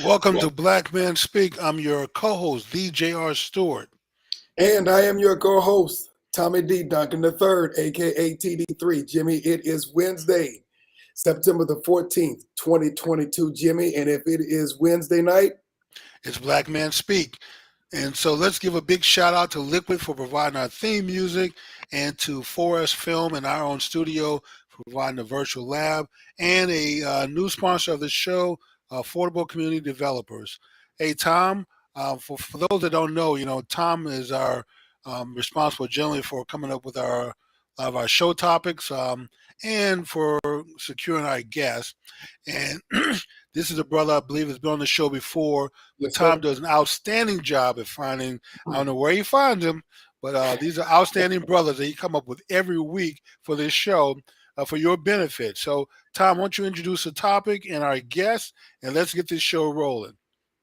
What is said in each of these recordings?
Welcome Well, to Black Men Speak. I'm your co-host, DJ Stewart. and I am your co-host, Tommy D. Duncan III, aka TD3. Jimmy, it is Wednesday, September the 14th, 2022, Jimmy. And if it is Wednesday night, It's Black Men Speak. And so let's give a big shout out to Liquid for providing our theme music and to Forest Film in our own studio for providing the virtual lab and a new sponsor of the show, Affordable Community Developers. Hey, Tom, for those that don't know, Tom is our responsible generally for coming up with of our show topics and for securing our guests. And this is a brother I believe has been on the show before, but yes, sir. Tom does an outstanding job at finding. I don't know where he finds them, but these are outstanding brothers that he come up with every week for this show for your benefit. So, Tom, why don't you introduce the topic and our guests, and let's get this show rolling.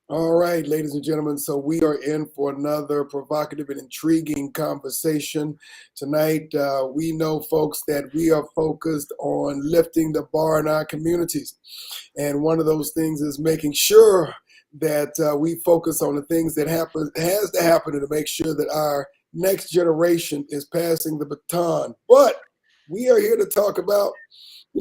All right, ladies and gentlemen. So we are in for another provocative and intriguing conversation tonight. We know, folks, that we are focused on lifting the bar in our communities. And one of those things is making sure that we focus on the things that has to happen to make sure that our next generation is passing the baton. But we are here to talk about,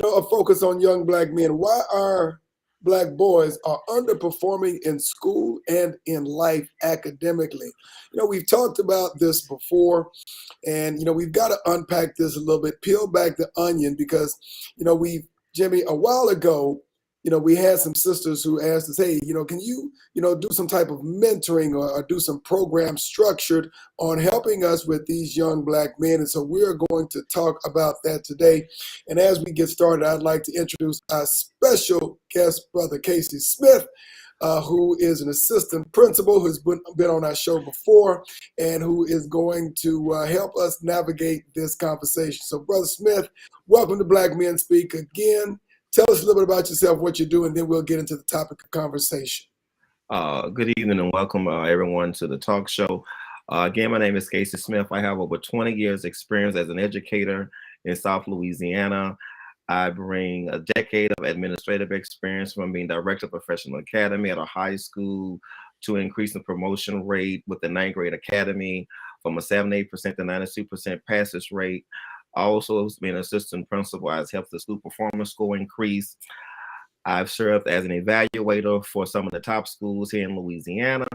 a focus on young black men. Why our black boys are underperforming in school and in life academically. We've talked about this before, and we've got to unpack this a little bit, peel back the onion, because we Jimmy, a while ago, we had some sisters who asked us, hey, can you, do some type of mentoring or do some program structured on helping us with these young black men. And so we're going to talk about that today. And as we get started, I'd like to introduce our special guest, Brother Casey Smith, who is an assistant principal who's been on our show before and who is going to help us navigate this conversation. So, Brother Smith, welcome to Black Men Speak again. Tell us a little bit about yourself, what you do, and then we'll get into the topic of conversation. Good evening and welcome everyone to the talk show. Again, my name is Casey Smith. I have over 20 years experience as an educator in South Louisiana. I bring a decade of administrative experience from being director of professional academy at a high school to increasing promotion rate with the ninth grade academy from a 78% to 92% passes rate. I also been assistant principal. I've helped the school performance score increase. I've served as an evaluator for some of the top schools here in Louisiana.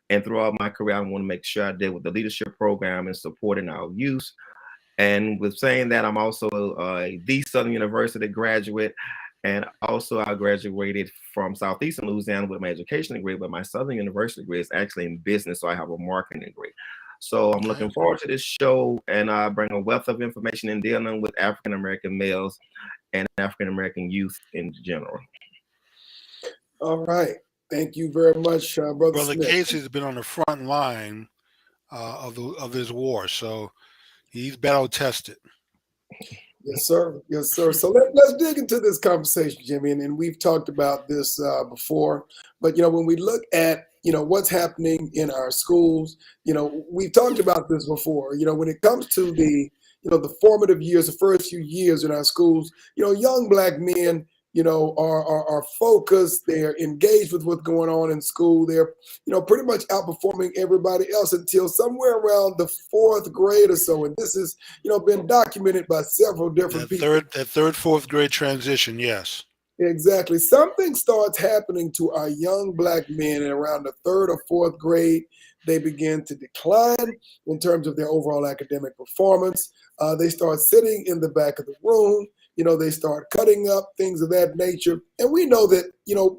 And throughout my career, I want to make sure I did with the leadership program and supporting our youth. And with saying that, I'm also the Southern University graduate. And also I graduated from Southeastern Louisiana with my education degree, but my Southern University degree is actually in business. So I have a marketing degree. So I'm looking forward to this show, and I bring a wealth of information in dealing with African-American males and African-American youth in general. All right. Thank you very much, Brother Brother Smith. Casey has been on the front line of this war, so he's battle tested. Yes, sir. Yes, sir. So let's dig into this conversation, Jimmy. And we've talked about this before. But, when we look at, what's happening in our schools, we've talked about this before. When it comes to the formative years, the first few years in our schools, young black men, are focused. They're engaged with what's going on in school. They're, pretty much outperforming everybody else until somewhere around the fourth grade or so. And this is, been documented by several different people. That third, fourth grade transition, yes. Exactly. Something starts happening to our young black men in around the third or fourth grade. They begin to decline in terms of their overall academic performance. They start sitting in the back of the room. They start cutting up, things of that nature. And we know that,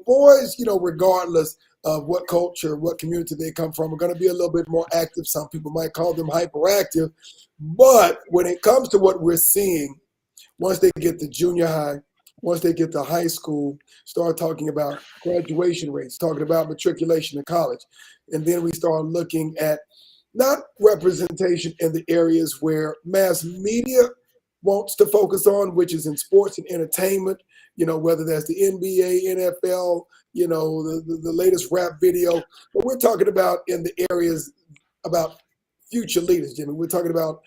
boys, regardless of what culture, what community they come from, are going to be a little bit more active. Some people might call them hyperactive. But when it comes to what we're seeing, once they get to junior high, once they get to high school, start talking about graduation rates, talking about matriculation to college. And then we start looking at not representation in the areas where mass media wants to focus on, which is in sports and entertainment, whether that's the NBA, NFL, the latest rap video. But we're talking about in the areas about future leaders, Jimmy. We're talking about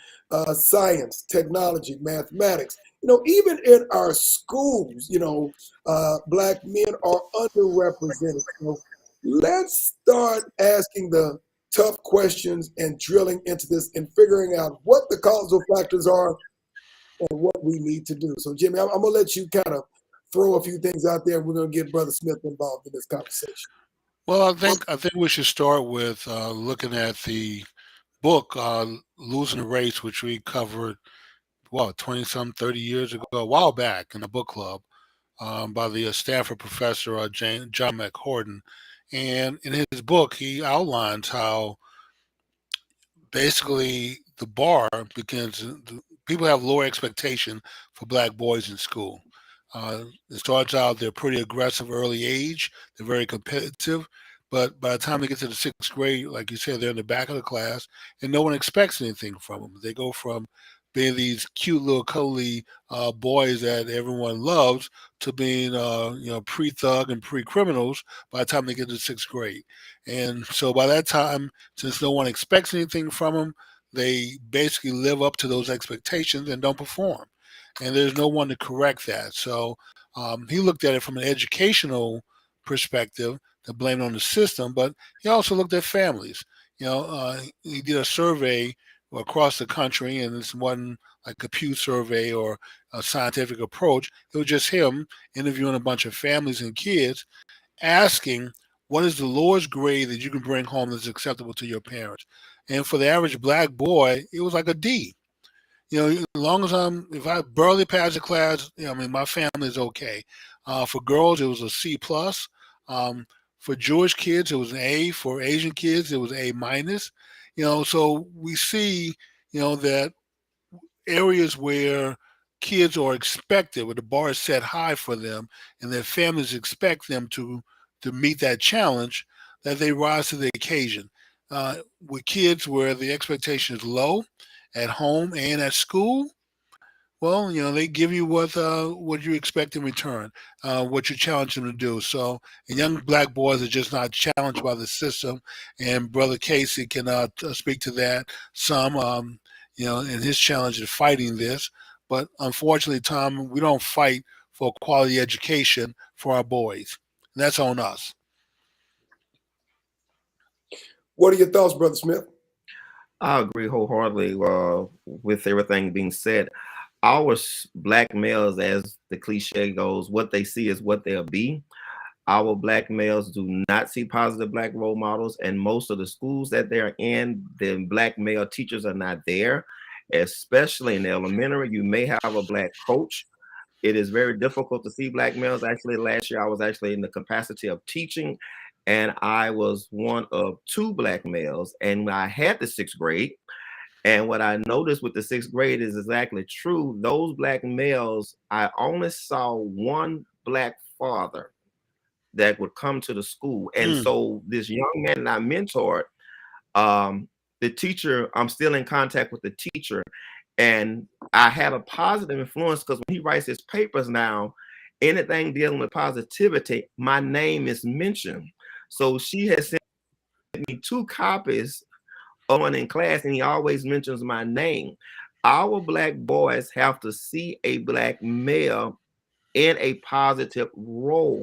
science, technology, mathematics. even in our schools, Black men are underrepresented. So let's start asking the tough questions and drilling into this and figuring out what the causal factors are and what we need to do. So, Jimmy, I'm going to let you kind of throw a few things out there. We're going to get Brother Smith involved in this conversation. Well, I think we should start with looking at the book "Losing the Race," which we covered 30 years ago, a while back in a book club by the Stanford professor John McHorton. And in his book, he outlines how basically the bar begins. People have lower expectation for black boys in school. It starts out they're pretty aggressive early age. They're very competitive, but by the time they get to the sixth grade, like you said, they're in the back of the class, and no one expects anything from them. They go from being these cute little cuddly boys that everyone loves to being pre-thug and pre-criminals by the time they get to sixth grade. And so by that time, since no one expects anything from them, they basically live up to those expectations and don't perform. And there's no one to correct that. So he looked at it from an educational perspective to blame it on the system, but he also looked at families. He did a survey across the country, and this wasn't like a Pew survey or a scientific approach. It was just him interviewing a bunch of families and kids, asking what is the lowest grade that you can bring home that's acceptable to your parents. And for the average black boy, it was like a D. As long as if I barely pass the class, my family is okay. For girls, it was a C plus. For Jewish kids, it was an A. For Asian kids, it was A minus. So we see, that areas where kids are expected, where the bar is set high for them, and their families expect them to meet that challenge, that they rise to the occasion. With kids where the expectation is low, at home and at school, well, they give you what you expect in return, what you challenge them to do. So, and young black boys are just not challenged by the system. And Brother Casey can speak to that some, in his challenge in fighting this. But unfortunately, Tom, we don't fight for quality education for our boys. And that's on us. What are your thoughts, Brother Smith? I agree wholeheartedly with everything being said. Our black males, as the cliche goes, what they see is what they'll be. Our black males do not see positive black role models, and most of the schools that they're in, the black male teachers are not there, especially in the elementary. You may have a black coach. It is very difficult to see black males. Actually, last year I was actually in the capacity of teaching, and I was one of two black males, and I had the sixth grade. And what I noticed with the sixth grade is exactly true. Those black males, I only saw one black father that would come to the school. And so this young man that I mentored, the teacher, I'm still in contact with the teacher, and I had a positive influence because when he writes his papers now, anything dealing with positivity, my name is mentioned. So she has sent me 2 copies on in class, and he always mentions my name. Our black boys have to see a black male in a positive role.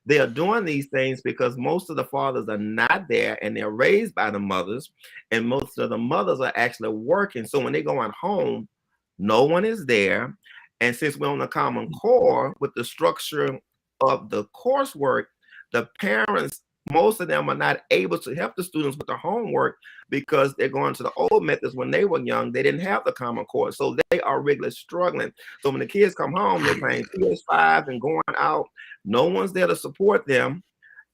They are doing these things because most of the fathers are not there and they're raised by the mothers, and most of the mothers are actually working. So when they go on home, no one is there. And since we're on the Common Core with the structure of the coursework, the parents, most of them are not able to help the students with the homework because they're going to the old methods. When they were young, they didn't have the Common Core. So they are really struggling. So when the kids come home, they're playing PS5 and going out. No one's there to support them.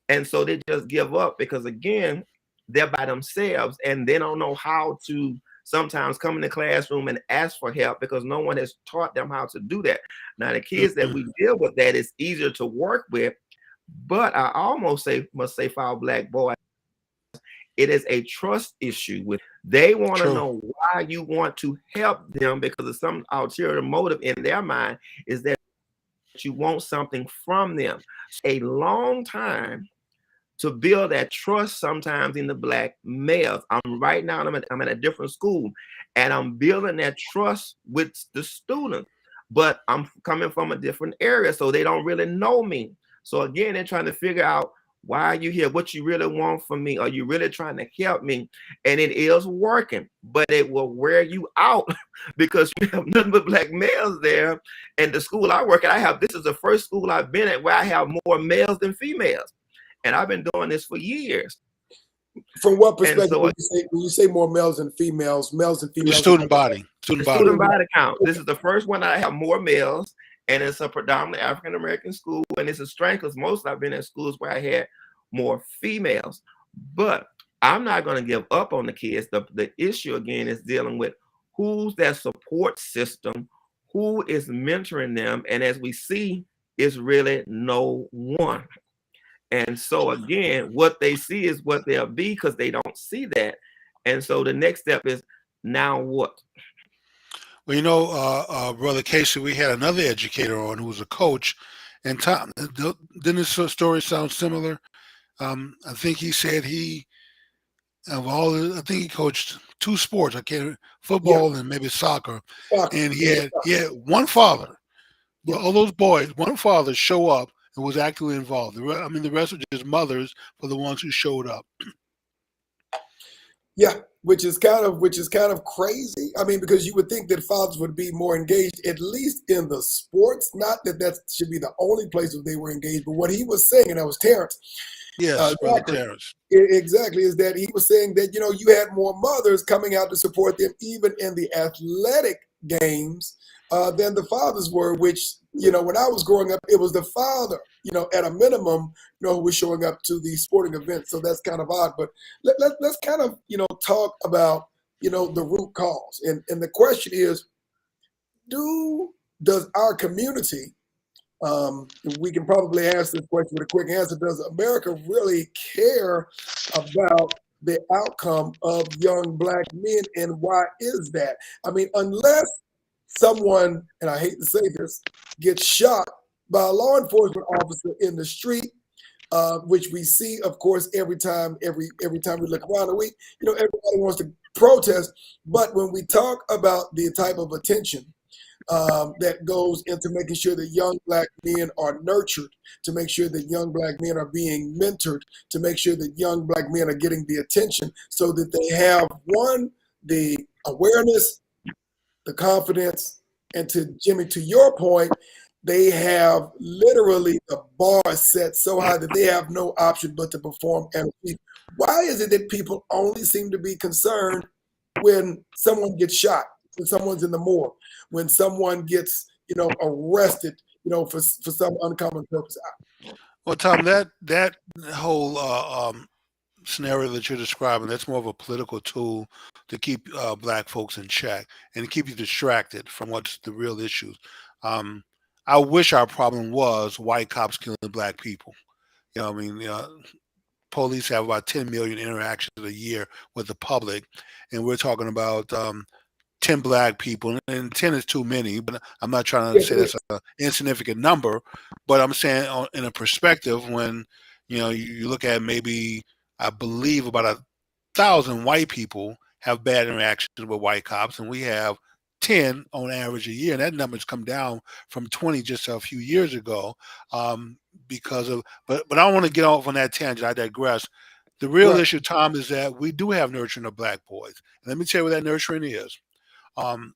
And so they just give up because, again, they're by themselves and they don't know how to sometimes come in the classroom and ask for help because no one has taught them how to do that. Now, the kids that we deal with, that is easier to work with. But I almost must say for our black boys, it is a trust issue. With they want to know why you want to help them because of some ulterior motive in their mind is that you want something from them. A long time to build that trust sometimes in the black males. Right now I'm at a different school and I'm building that trust with the students. but I'm coming from a different area, so they don't really know me. So again, they're trying to figure out why are you here, what you really want from me, are you really trying to help me? And it is working, but it will wear you out because you have nothing but black males there. And the school I work at, this is the first school I've been at where I have more males than females, and I've been doing this for years. From what And perspective, so when you say more males and females The student body. the student body count. This is the first one I have more males, and it's a predominantly African American school, and it's a strange because most I've been in schools where I had more females. But I'm not going to give up on the kids. The issue again is dealing with who's that support system, who is mentoring them, and as we see, is really no one. And so again, what they see is what they'll be because they don't see that. And so the next step is now what? Well, you know, Brother Casey, we had another educator on who was a coach, and Tom, didn't this story sound similar? I think he said I think he coached two sports. I can't football and maybe soccer, and he had one father. Yeah. All those boys, one father show up and was actively involved. The rest were just mothers for the ones who showed up. Yeah, which is kind of crazy. I mean, because you would think that fathers would be more engaged, at least in the sports. Not that that should be the only place where they were engaged, but what he was saying, and that was Terrence. Yes, Brother Terrence. Exactly, is that he was saying that, you had more mothers coming out to support them, even in the athletic games, than the fathers were, which, when I was growing up, it was the father, at a minimum, who was showing up to the sporting events. So that's kind of odd. But let's kind of, talk about, the root cause. And the question is, does our community, we can probably answer this question with a quick answer. Does America really care about the outcome of young black men, and why is that? I mean, unless someone, and I hate to say this, gets shot by a law enforcement officer in the street, which we see, of course, every time we look around, and everybody wants to protest. But when we talk about the type of attention that goes into making sure that young black men are nurtured, to make sure that young black men are being mentored, to make sure that young black men are getting the attention so that they have, one, the awareness, the confidence, and to Jimmy, to your point, they have literally the bar set so high that they have no option but to perform and achieve. Why is it that people only seem to be concerned when someone gets shot, when someone's in the morgue, when someone gets, arrested, for some uncommon purpose? Well, Tom, that whole scenario that you're describing, that's more of a political tool to keep black folks in check and to keep you distracted from what's the real issues. Um, I wish our problem was white cops killing black people. I mean, police have about 10 million interactions a year with the public, and we're talking about 10 black people, and 10 is too many, but I'm not trying to say that's an insignificant number, but I'm saying in a perspective when, you look at maybe, I believe about 1,000 white people have bad interactions with white cops, and we have 10 on average a year, and that number's come down from 20 just a few years ago, because of, but I don't want to get off on that tangent. I digress. The real issue, Tom, is that we do have nurturing of black boys. And let me tell you what that nurturing is.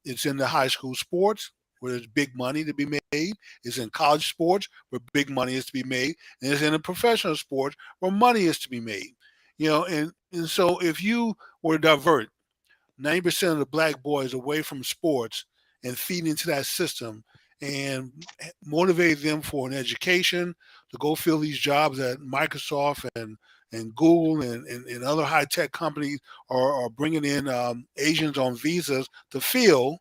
It's in the high school sports where there's big money to be made. It's in college sports where big money is to be made. And it's in the professional sports where money is to be made. And so if you were to divert 90% of the black boys away from sports and feed into that system and motivate them for an education to go fill these jobs at Microsoft and Google and other high tech companies are bringing in Asians on visas to fill.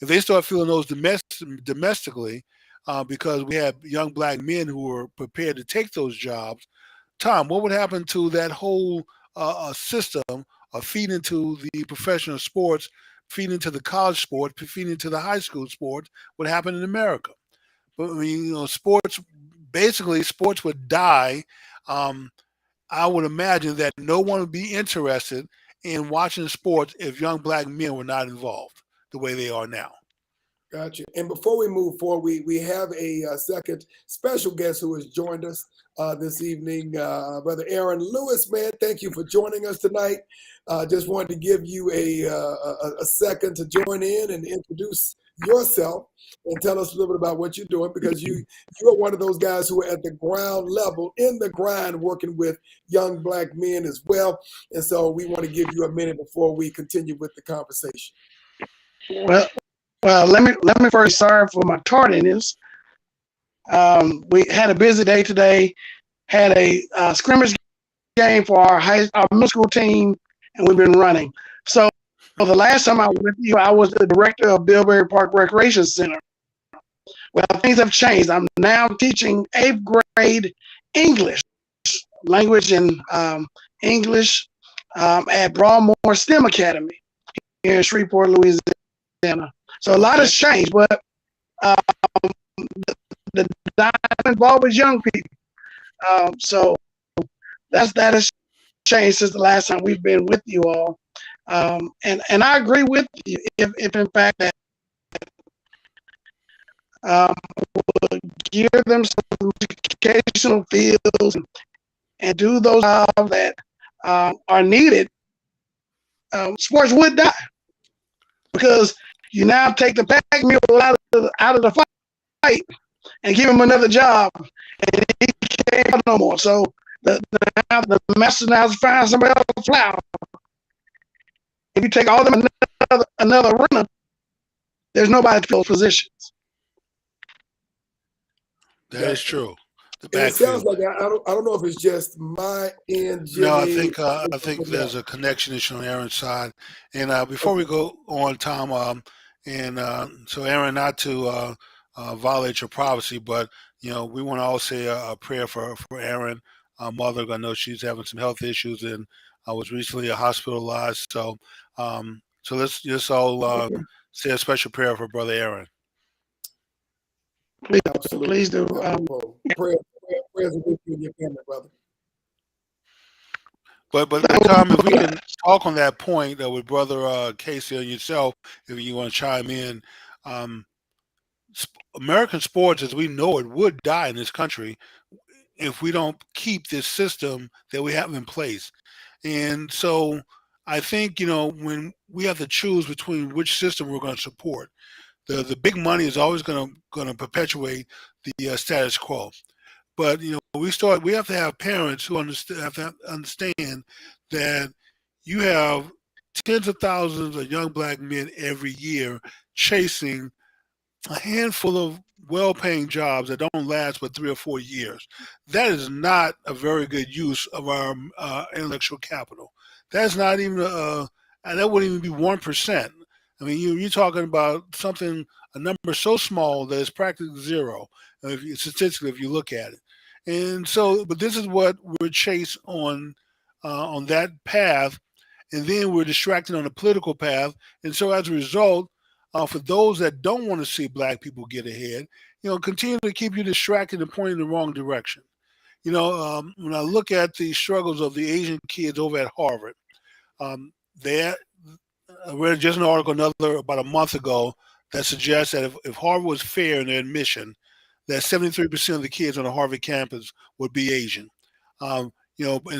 If they start filling those domestically, because we have young black men who are prepared to take those jobs, Tom, what would happen to that whole system of feeding into the professional sports, feeding into the college sports, feeding into the high school sports? What happened in America? But I mean, sports would die. I would imagine that no one would be interested in watching sports if young black men were not involved the way they are now. Gotcha. And before we move forward, we have a second special guest who has joined us this evening, Brother Arron Lewis. Man, thank you for joining us tonight. Just wanted to give you a second to join in and introduce yourself and tell us a little bit about what you're doing, because you're one of those guys who are at the ground level, in the grind, working with young Black men as well. And so we want to give you a minute before we continue with the conversation. Well, let me first sorry for my tardiness. We had a busy day today. Had a scrimmage game for our middle school team, and we've been running. So the last time I was with you, I was the director of Bilberry Park Recreation Center. Well, things have changed. I'm now teaching 8th grade English, language and English at Broadmoor STEM Academy here in Shreveport, Louisiana. So a lot has changed, but the diamond involved with young people. So that has changed since the last time we've been with you all. And I agree with you if in fact that we'll give them some educational fields and do those jobs that are needed, sports would die, because you now take the pack mule out of the fight and give him another job, and he can't go no more. So the master now has to find somebody else to fly. If you take all of them another runner, there's nobody to fill those positions. That is true. It sounds like I don't know if it's just my end, Jimmy. No, I think there's a connection issue on Arron's side. And before we go on, Tom, so Arron, not to violate your privacy, but we want to all say a prayer for Arron, mother. I know she's having some health issues and was recently hospitalized. So let's just all say a special prayer for Brother Arron. Please do. Prayers with you and your family, brother. But Tom, if we can talk on that point with Brother Casey and yourself, if you want to chime in, American sports, as we know it, would die in this country if we don't keep this system that we have in place. And so I think, when we have to choose between which system we're going to support, the big money is always going to perpetuate the status quo. But we have to have parents who understand that you have tens of thousands of young Black men every year chasing a handful of well-paying jobs that don't last but 3 or 4 years. That is not a very good use of our intellectual capital. That's not even that wouldn't even be 1%. I mean, you're talking about a number so small that it's practically zero, statistically, if you look at it. And so, but this is what we're chased on that path, and then we're distracted on the political path. And so, as a result, for those that don't want to see Black people get ahead, continue to keep you distracted and pointing in the wrong direction. When I look at the struggles of the Asian kids over at Harvard, I read just an article about a month ago that suggests that if Harvard was fair in their admission, that 73% of the kids on the Harvard campus would be Asian. And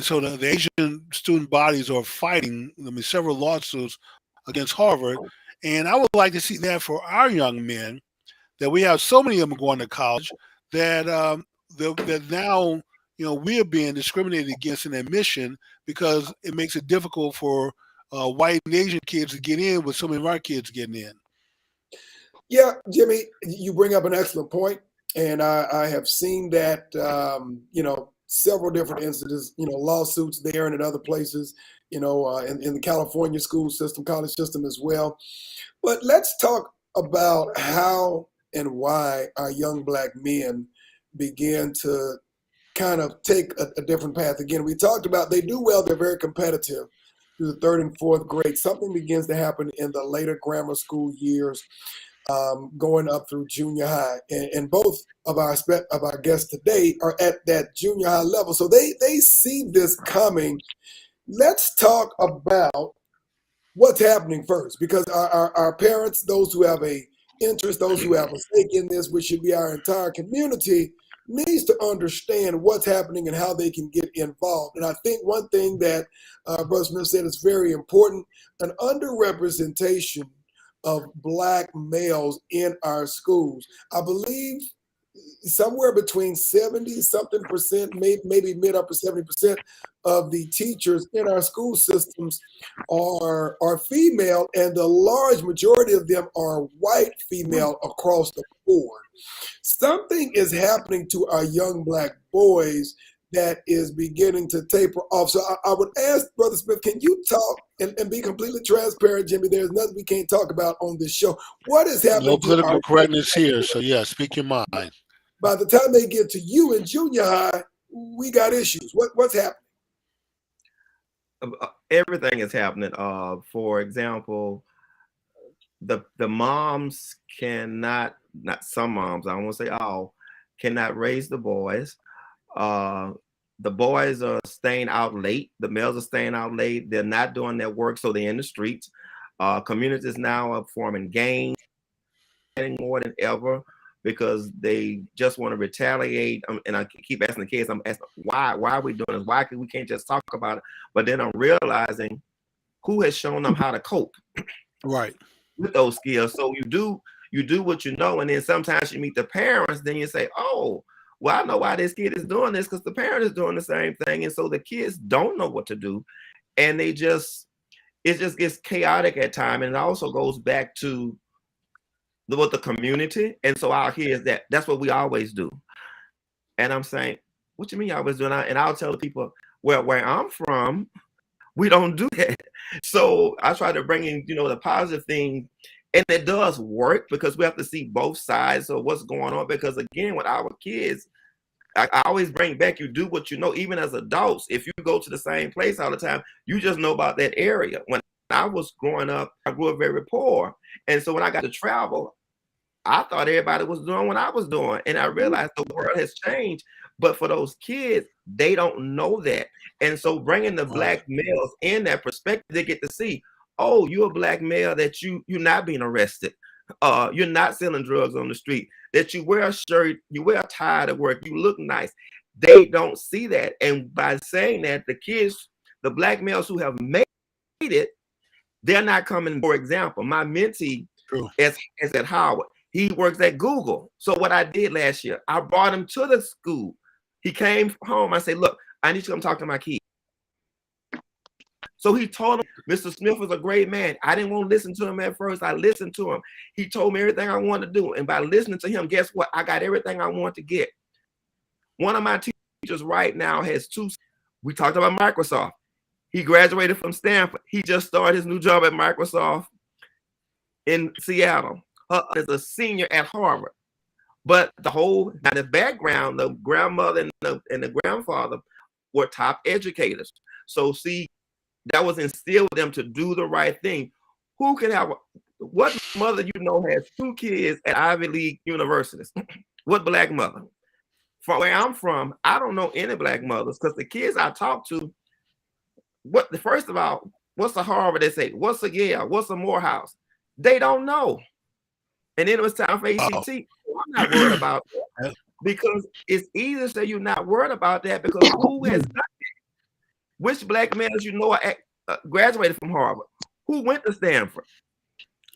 so the Asian student bodies are fighting, several lawsuits against Harvard. And I would like to see that for our young men, that we have so many of them going to college that that now, we are being discriminated against in admission because it makes it difficult for white and Asian kids to get in with so many of our kids getting in. Yeah, Jimmy, you bring up an excellent point. And I have seen that, several different incidents, lawsuits there and in other places, in the California school system, college system as well. But let's talk about how and why our young Black men begin to kind of take a different path. Again, we talked about they do well, they're very competitive through the 3rd and 4th grade. Something begins to happen in the later grammar school years, going up through junior high, and both of our guests today are at that junior high level, so they see this coming. Let's talk about what's happening first, because our parents, those who have a interest, those who have a stake in this, which should be our entire community, needs to understand what's happening and how they can get involved. And I think one thing that Brother Smith said is very important, an underrepresentation of Black males in our schools. I believe somewhere between 70-something%, maybe mid upper 70% of the teachers in our school systems are female, and the large majority of them are white female across the board. Something is happening to our young Black boys that is beginning to taper off. So I would ask Brother Smith, can you talk and be completely transparent, Jimmy? There's nothing we can't talk about on this show. What is happening No to political our correctness here, so yeah, speak your mind. By the time they get to you in junior high, we got issues. What's happening? Everything is happening. For example, the moms cannot, not some moms, I don't want to say all, cannot raise the boys. The boys are staying out late. The males are staying out late. They're not doing their work, so they're in the streets. Communities now are forming gangs more than ever because they just want to retaliate. And I keep asking the kids, I'm asking, why are we doing this? Why we can't just talk about it? But then I'm realizing who has shown them how to cope Right. with those skills. So you do what you know, and then sometimes you meet the parents, then you say, oh, well, I know why this kid is doing this, because the parent is doing the same thing. And so the kids don't know what to do. And it just gets chaotic at times. And it also goes back to what the community. And so out here is that's what we always do. And I'm saying, what you mean you always do? And I'll tell the people, well, where I'm from, we don't do that. So I try to bring in, the positive thing. And it does work because we have to see both sides of what's going on. Because again, with our kids, I always bring back, you do what you know, even as adults. If you go to the same place all the time, you just know about that area. When I was growing up, I grew up very poor. And so when I got to travel, I thought everybody was doing what I was doing. And I realized the world has changed. But for those kids, they don't know that. And so bringing the Black males in that perspective, they get to see, oh, you're a Black male, that you're not being arrested. You're not selling drugs on the street, that you wear a shirt, you wear a tie to work, you look nice. They don't see that. And by saying that, the kids, the Black males who have made it, they're not coming. For example, my mentee is at Howard. He works at Google. So what I did last year, I brought him to the school. He came home. I said, look, I need you to come talk to my kid. So he told him, Mr. Smith was a great man. I didn't want to listen to him at first. I listened to him. He told me everything I wanted to do. And by listening to him, guess what? I got everything I want to get. One of my teachers right now has two. We talked about Microsoft. He graduated from Stanford. He just started his new job at Microsoft in Seattle. As a senior at Harvard. But the background, the grandmother and the grandfather were top educators. So see, that was instilled with them to do the right thing. Who can what mother has two kids at Ivy League universities? What Black mother? From where I'm from, I don't know any Black mothers, because the kids I talk to, first of all, what's a Harvard? They say, what's a Yale? What's a Morehouse? They don't know. And then it was time for ACT. I'm not worried about that, because it's easy to say you're not worried about that, because who has done it? Which Black males graduated from Harvard? Who went to Stanford?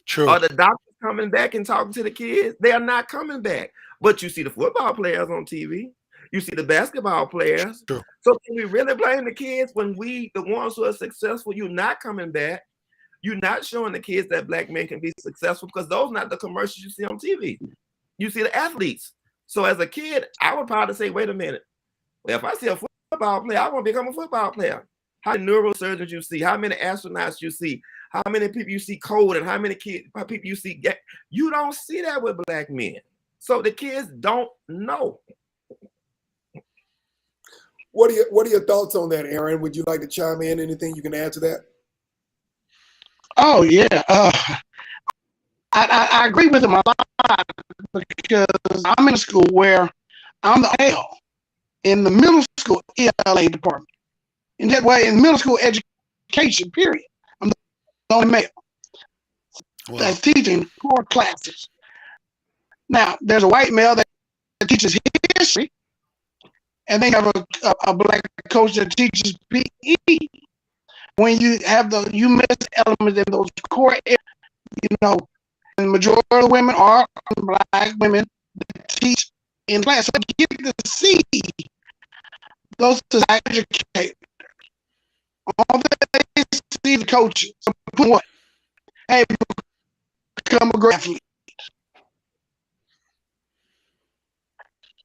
True. Are the doctors coming back and talking to the kids? They are not coming back. But you see the football players on TV. You see the basketball players. True. So can we really blame the kids when the ones who are successful, you're not coming back? You're not showing the kids that Black men can be successful, because those are not the commercials you see on TV. You see the athletes. So as a kid, I would probably say, wait a minute. Well, if I see a football player, I want to become a football player. How many neurosurgeons you see? How many astronauts you see? How many people you see coding? How many people you see? You don't see that with Black men. So the kids don't know. What are your thoughts on that, Arron? Would you like to chime in? Anything you can add to that? Oh yeah, I agree with him a lot, because I'm in a school where I'm the male in the middle school ELA department. In that way, in middle school education, period, I'm the only male that's teaching core classes. Now, there's a white male that teaches history, and they have a black coach that teaches PE. When you have you miss elements in those core areas, and the majority of the women are black women that teach in class. So you get to see those educators. All they see the coaches. What? Hey, become a great athlete.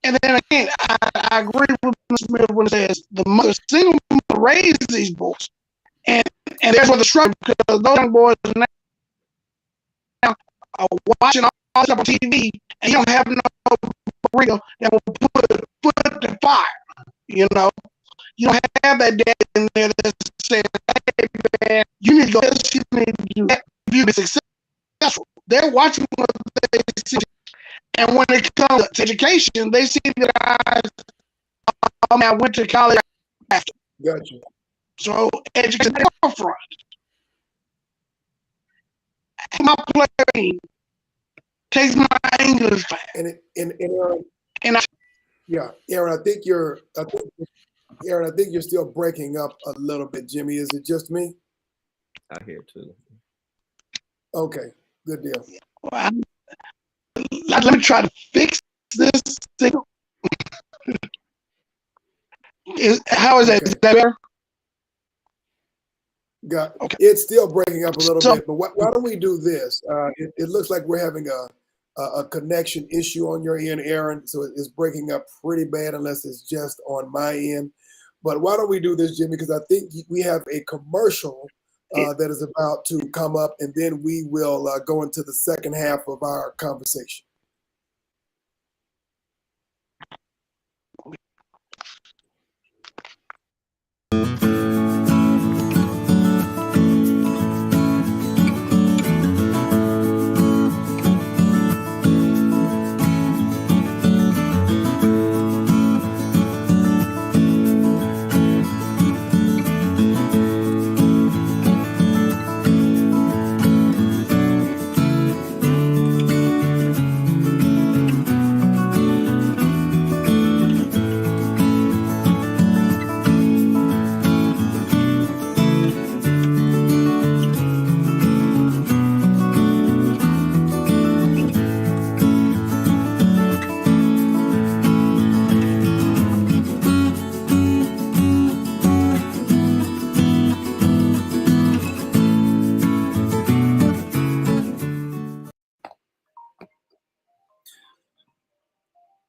And then again, I agree with Mr. Smith when it says the mother, single mother raised these boys. And there's where the struggle, because those young boys now are watching all this stuff on TV, and you don't have no real that will put the fire. You don't have that dad in there that says, hey, man, you need to go this, you need to do that. If you be successful, they're watching what they see. And when it comes to education, they see that I went to college after. Gotcha. So education is the forefront. My player takes my English class. And Arron, And Arron, I think you're still breaking up a little bit, Jimmy. Is it just me? I hear too. Okay, good deal. well, let me try to fix this signal. How is that? Okay. Is that better? Okay. It's still breaking up a little So- bit, but why don't we do this? It looks like we're having a connection issue on your end, Arron, so it's breaking up pretty bad unless it's just on my end. But why don't we do this, Jimmy, because I think we have a commercial that is about to come up, and then we will go into the second half of our conversation.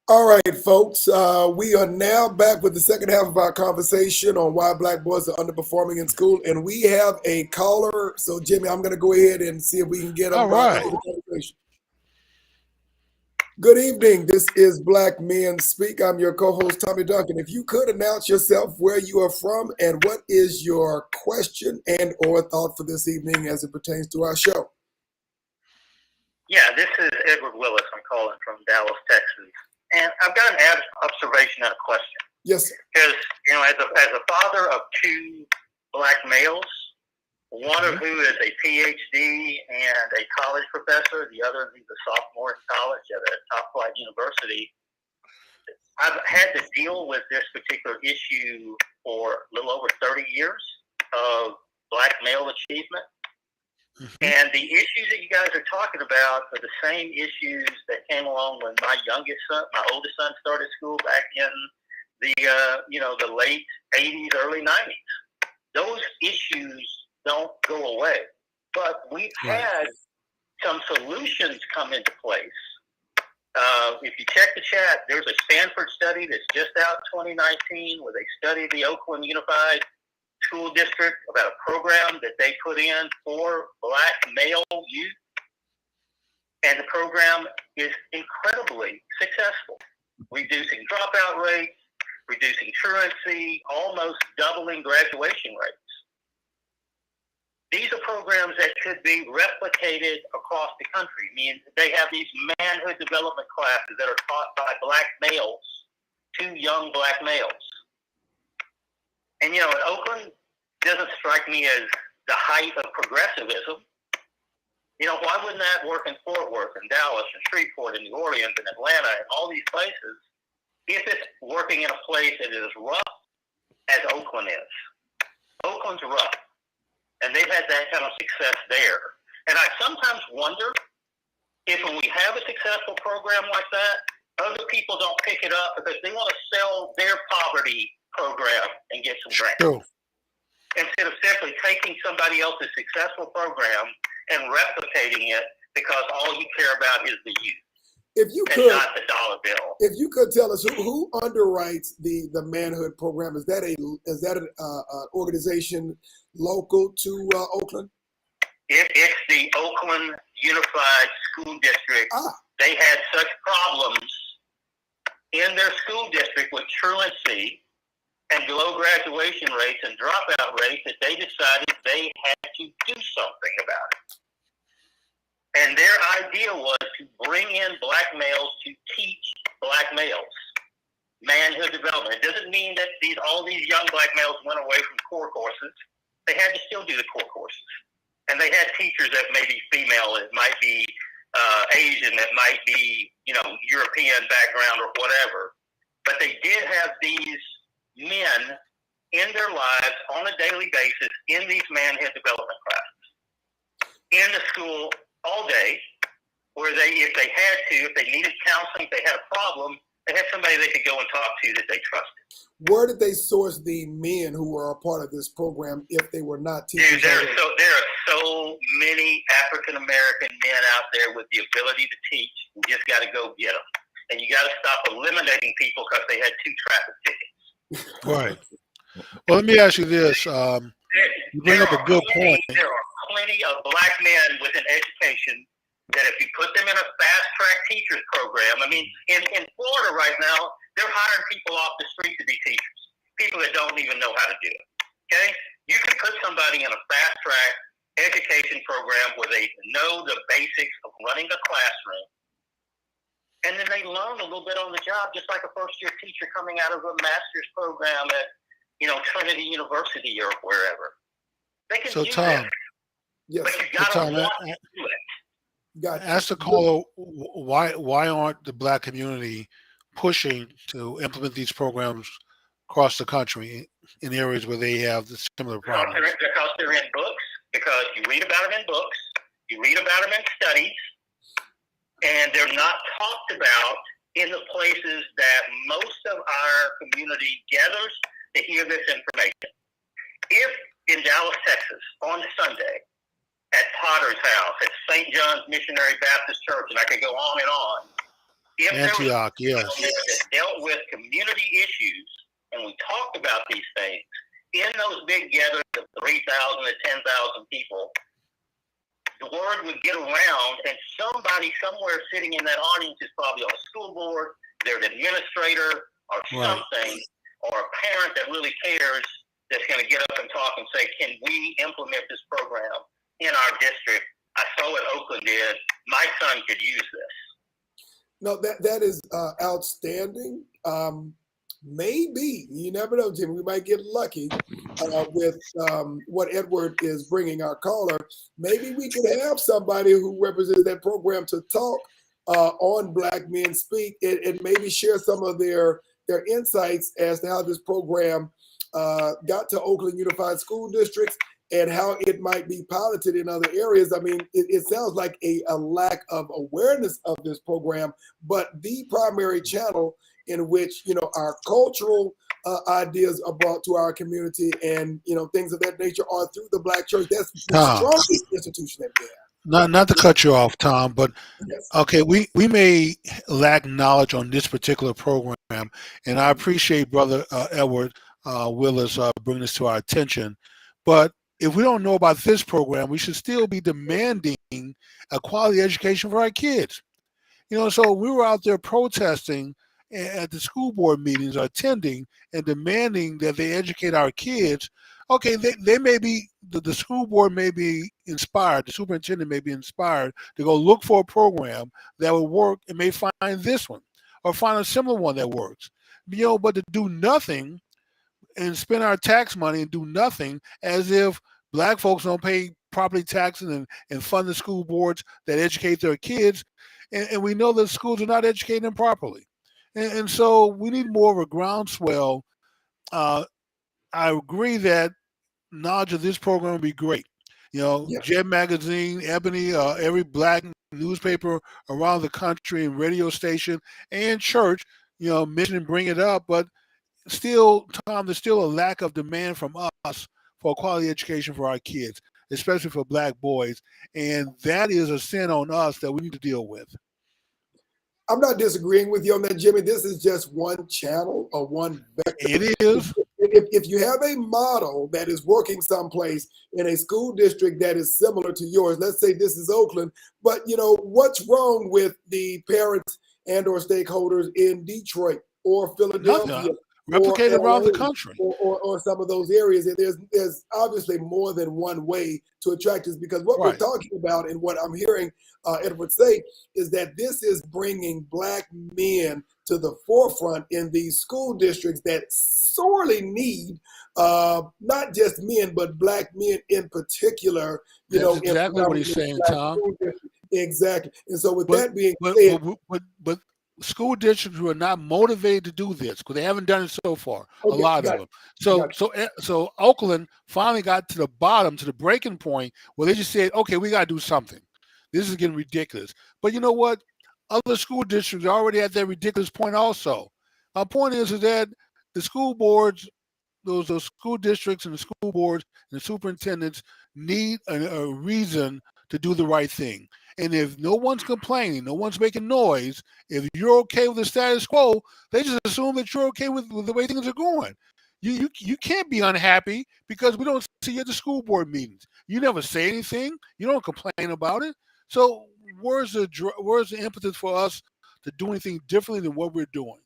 All right, folks, we are now back with the second half of our conversation on why black boys are underperforming in school, and we have a caller. So, Jimmy, I'm going to go ahead and see if we can get him All right. into the conversation. Good evening. This is Black Men Speak. I'm your co-host, Tommy Duncan. If you could announce yourself, where you are from, and what is your question and or thought for this evening as it pertains to our show. Yeah, this is Edward Willis. I'm calling from Dallas, Texas. And I've got an observation and a question. Yes, sir. Because, as a father of two black males, one of who is a PhD and a college professor, the other is a sophomore in college at a top-flight university, I've had to deal with this particular issue for a little over 30 years of black male achievement. And the issues that you guys are talking about are the same issues that came along when my oldest son started school back in the late 80s, early 90s. Those issues don't go away. But we've had some solutions come into place. If you check the chat, there's a Stanford study that's just out 2019 where they studied the Oakland Unified School District about a program that they put in for black male youth. And the program is incredibly successful, reducing dropout rates, reducing truancy, almost doubling graduation rates. These are programs that could be replicated across the country. I mean, they have these manhood development classes that are taught by black males to young black males. And, Oakland doesn't strike me as the height of progressivism, You know, why wouldn't that work in Fort Worth and Dallas and Shreveport and New Orleans and Atlanta and all these places if it's working in a place that is as rough as Oakland is? Oakland's rough, and they've had that kind of success there. And I sometimes wonder if when we have a successful program like that, other people don't pick it up because they want to sell their poverty program and get some grants. True. Instead of simply taking somebody else's successful program and replicating it because all you care about is the youth. If you and could, not the dollar bill. if you could tell us who underwrites the manhood program, is that an organization local to Oakland? It's the Oakland Unified School District. They had such problems in their school district with truancy and low graduation rates and dropout rates that they decided they had to do something about it. And their idea was to bring in black males to teach black males manhood development. It doesn't mean that all these young black males went away from core courses. They had to still do the core courses. And they had teachers that may be female, it might be Asian, it might be, European background or whatever. But they did have these men in their lives on a daily basis in these manhood development classes in the school all day, where if they needed counseling, if they had a problem, they had somebody they could go and talk to that they trusted. Where did they source the men who were a part of this program if they were not teachers? Dude, there are so many African American men out there with the ability to teach. You just got to go get them, and you got to stop eliminating people because they had 2 traffic tickets. Right. Well, let me ask you this. You bring up a good point. There are plenty of black men with an education that if you put them in a fast-track teachers program, I mean, in Florida right now, they're hiring people off the street to be teachers, people that don't even know how to do it, okay? You can put somebody in a fast-track education program where they know the basics of running a classroom, and then they learn a little bit on the job, just like a first-year teacher coming out of a master's program at, Trinity University or wherever. They can do that. Yes. But you got to want to do it. Gotcha. Ask the caller, why aren't the black community pushing to implement these programs across the country in areas where they have the similar problems? Because they're in books, because you read about them in books, you read about them in studies, and they're not talked about in the places that most of our community gathers to hear this information. If in Dallas, Texas, on Sunday, at Potter's house, at St. John's Missionary Baptist Church, and I could go on and on. If Antioch, yes. That dealt with community issues, and we talked about these things, in those big gatherings of 3,000 to 10,000 people, the word would get around, and somebody somewhere sitting in that audience is probably on a school board, they're an administrator, or something, or a parent that really cares that's going to get up and talk and say, can we implement this program in our district? I saw what Oakland did. My son could use this. No, that is outstanding. Maybe, you never know, Jim, we might get lucky with what Edward is bringing our caller. Maybe we could have somebody who represents that program to talk on Black Men Speak and maybe share some of their insights as to how this program got to Oakland Unified School Districts and how it might be piloted in other areas. I mean, it sounds like a lack of awareness of this program, but the primary channel in which, our cultural ideas are brought to our community and, things of that nature are through the Black church. That's the strongest institution that we have. Not to cut you off, Tom, but yes. Okay, we may lack knowledge on this particular program, and I appreciate Brother Edward Willis bringing this to our attention. But if we don't know about this program, we should still be demanding a quality education for our kids. So we were out there protesting at the school board meetings, attending and demanding that they educate our kids. Okay, they may be, the school board may be inspired, the superintendent may be inspired to go look for a program that will work and may find this one or find a similar one that works. But to do nothing and spend our tax money and do nothing as if Black folks don't pay property taxes and fund the school boards that educate their kids. And we know that schools are not educating them properly. And so we need more of a groundswell. I agree that knowledge of this program would be great. Yeah. Jet Magazine, Ebony, every black newspaper around the country and radio station and church, mention and bring it up. But still, Tom, there's still a lack of demand from us for a quality education for our kids, especially for black boys. And that is a sin on us that we need to deal with. I'm not disagreeing with you on that, Jimmy. This is just one channel or one vector. It is. If you have a model that is working someplace in a school district that is similar to yours, let's say this is Oakland, but what's wrong with the parents and or stakeholders in Detroit or Philadelphia? Replicated around the country, or some of those areas. And there's obviously more than one way to attract us, because what we're talking about and what I'm hearing Edward say is that this is bringing black men to the forefront in these school districts that sorely need not just men, but black men in particular. That's exactly what he's saying, Tom. Exactly. And so with that being said, but school districts who are not motivated to do this because they haven't done it so far. Okay, a lot of them. So Oakland finally got to the bottom, to the breaking point where they just said, okay, we got to do something. This is getting ridiculous. But you know what? Other school districts are already at that ridiculous point also. My point is that the school boards, those school districts and the school boards and the superintendents need a reason to do the right thing. And if no one's complaining, no one's making noise, if you're okay with the status quo, they just assume that you're okay with the way things are going. You can't be unhappy because we don't see you at the school board meetings. You never say anything. You don't complain about it. So where's the impetus for us to do anything differently than what we're doing?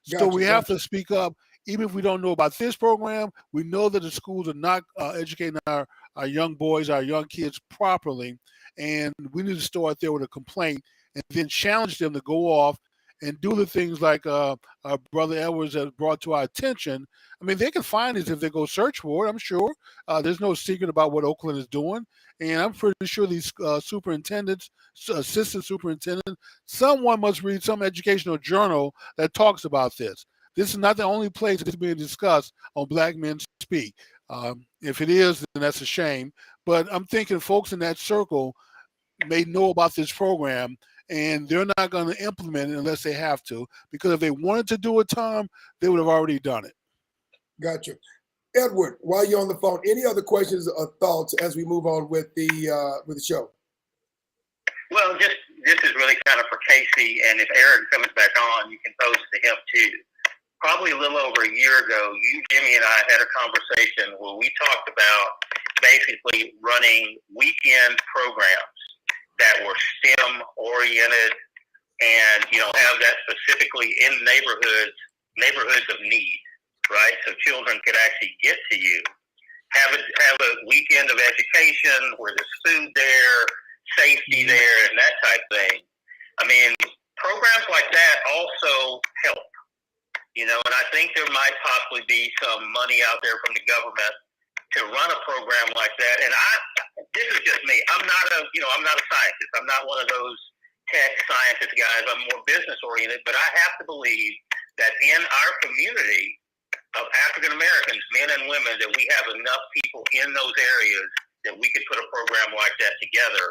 So we have to speak up. Even if we don't know about this program, we know that the schools are not educating our young boys, our young kids properly. And we need to start there with a complaint and then challenge them to go off and do the things like our brother Edwards has brought to our attention. I mean, they can find this if they go search for it, I'm sure. There's no secret about what Oakland is doing. And I'm pretty sure these superintendents, assistant superintendents, someone must read some educational journal that talks about this. This is not the only place it's being discussed on Black Men Speak. If it is, then that's a shame. But I'm thinking folks in that circle may know about this program, and they're not going to implement it unless they have to. Because if they wanted to do it, Tom, they would have already done it. Gotcha. Edward, while you're on the phone, any other questions or thoughts as we move on with the show? Well, this is really kind of for Casey, and if Arron comes back on, you can pose to him too. Probably a little over a year ago, you, Jimmy, and I had a conversation where we talked about basically running weekend programs that were STEM oriented and, have that specifically in neighborhoods of need, right? So children could actually get to you. Have a weekend of education where there's food there, safety there, and that type thing. I mean, programs like that also help. And I think there might possibly be some money out there from the government to run a program like that. And this is just me. I'm not a scientist. I'm not one of those tech scientist guys. I'm more business oriented. But I have to believe that in our community of African Americans, men and women, that we have enough people in those areas that we could put a program like that together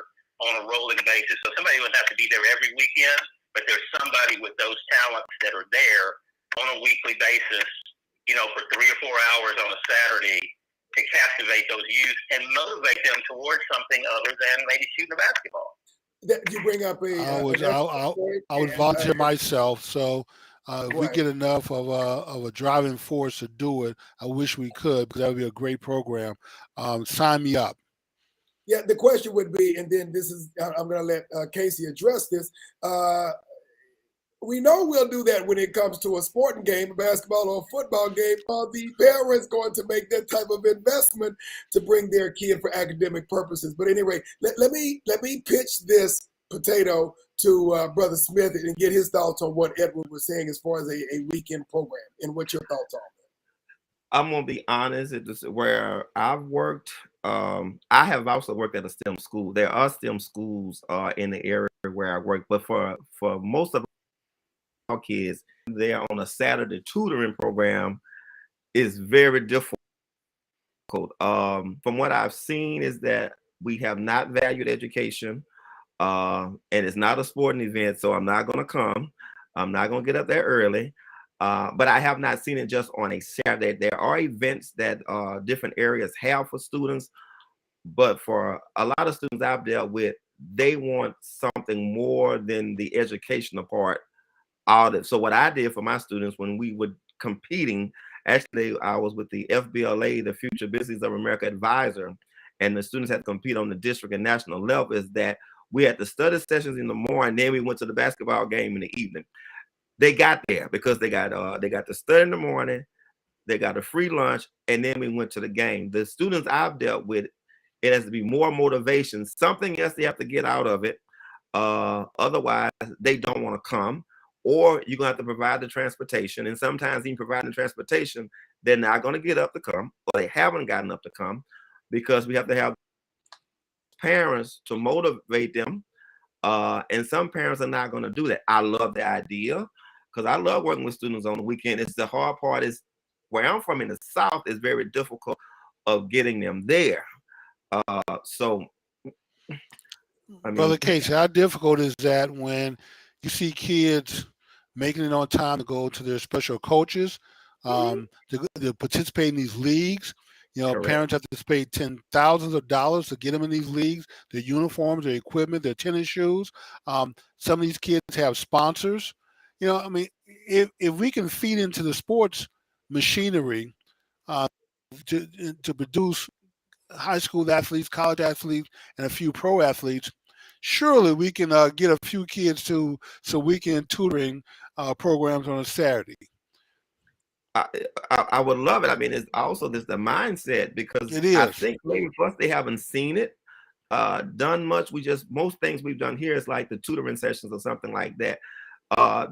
on a rolling basis. So somebody would have to be there every weekend, but there's somebody with those talents that are there on a weekly basis, for 3 or 4 hours on a Saturday to captivate those youth and motivate them towards something other than maybe shooting a basketball. You bring up I would volunteer myself. So if we get enough of a driving force to do it, I wish we could, because that would be a great program. Sign me up. Yeah, the question would be, and then I'm going to let Casey address this. We know we'll do that when it comes to a sporting game, a basketball or a football game. Are the parents going to make that type of investment to bring their kid for academic purposes? But anyway, let me pitch this potato to Brother Smith and get his thoughts on what Edward was saying as far as a weekend program. And what your thoughts are? I'm gonna be honest. It's where I've worked. I have also worked at a STEM school. There are STEM schools in the area where I work, but for most of our kids, they're on a Saturday tutoring program is very difficult. From what I've seen is that we have not valued education, and it's not a sporting event, so I'm not gonna come. I'm not gonna get up there early. But I have not seen it just on a Saturday. There are events that different areas have for students, but for a lot of students I've dealt with, they want something more than the educational part out of it. So what I did for my students when we were competing, actually I was with the FBLA, the Future Business of America Advisor, and the students had to compete on the district and national level, is that we had the study sessions in the morning, then we went to the basketball game in the evening. They got there because they got the study in the morning, they got a free lunch, and then we went to the game. The students I've dealt with, it has to be more motivation, something else they have to get out of it. Otherwise, they don't want to come, or you're gonna have to provide the transportation. And sometimes even providing the transportation, they're not gonna get up to come, or they haven't gotten up to come, because we have to have parents to motivate them. And some parents are not gonna do that. I love the idea because I love working with students on the weekend. It's the hard part is where I'm from in the South is very difficult of getting them there. So I Brother mean, Casey, how difficult is that when you see kids making it on time to go to their special coaches, to participate in these leagues? You know, correct. parents have to spend thousands of dollars to get them in these leagues, their uniforms, their equipment, their tennis shoes. Some of these kids have sponsors. You know, I mean, if we can feed into the sports machinery uh, to produce high school athletes, college athletes, and a few pro athletes, surely we can get a few kids to some weekend tutoring programs on a Saturday. I, I would love it. I mean, it's also this the mindset because It I is. think maybe plus they haven't seen it done much. We just most things we've done here is like the tutoring sessions or something like that.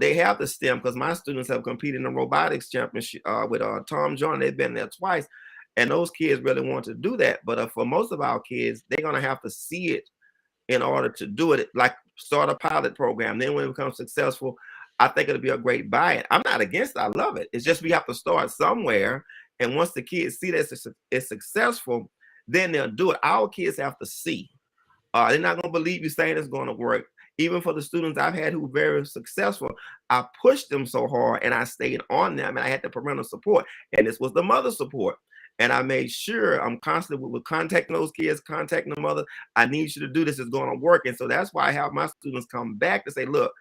They have the STEM because my students have competed in the robotics championship with Tom Jordan. They've been there twice, and those kids really want to do that. But for most of our kids, they're gonna have to see it in order to do it, like start a pilot program. Then when it becomes successful, I think it'll be a great buy-in. I'm not against it. I love it. It's just we have to start somewhere. And once the kids see that it's successful, then they'll do it. Our kids have to see. They're not going to believe you saying it's going to work. Even for the students I've had who were very successful, I pushed them so hard and I stayed on them and I had the parental support. And this was the mother support. And I made sure I'm constantly with contacting those kids, contacting the mother. I need you to do this. It's going to work. And so that's why I have my students come back to say, look,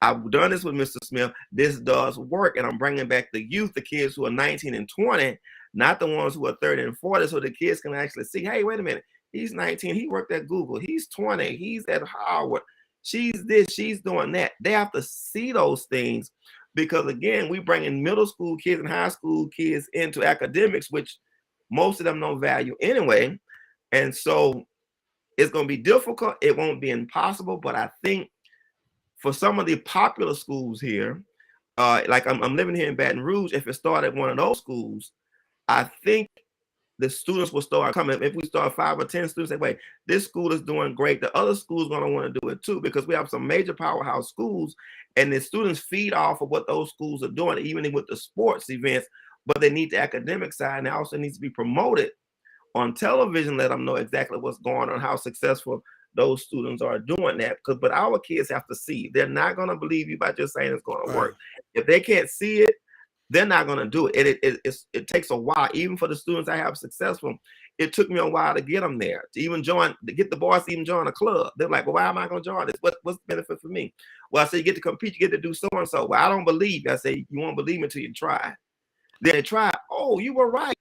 I've done this with Mr. Smith. This does work. And I'm bringing back the youth, the kids who are 19 and 20, not the ones who are 30 and 40, so the kids can actually see, hey, wait a minute. He's 19. He worked at Google. He's 20. He's at Howard. She's this. She's doing that. They have to see those things because, again, we bring in middle school kids and high school kids into academics, which most of them don't value anyway. And so it's going to be difficult. It won't be impossible. But I think for some of the popular schools here, like I'm living here in Baton Rouge, if it started at one of those schools, I think the students will start coming. If we start 5 or 10 students, say, wait, this school is doing great. The other school's going to want to do it too, because we have some major powerhouse schools and the students feed off of what those schools are doing, even with the sports events, but they need the academic side and it also needs to be promoted on television, let them know exactly what's going on, how successful those students are doing that. But our kids have to see. They're not going to believe you by just saying it's going to work. If they can't see it, they're not going to do it. It takes a while. Even for the students I have successful, it took me a while to get them there, to even join, to get the boys to even join a club. They're like, well, why am I going to join this? What's the benefit for me? Well, I say, you get to compete, you get to do so-and-so. Well, I don't believe you. I say, you won't believe me until you try. Then they try. Oh, you were right.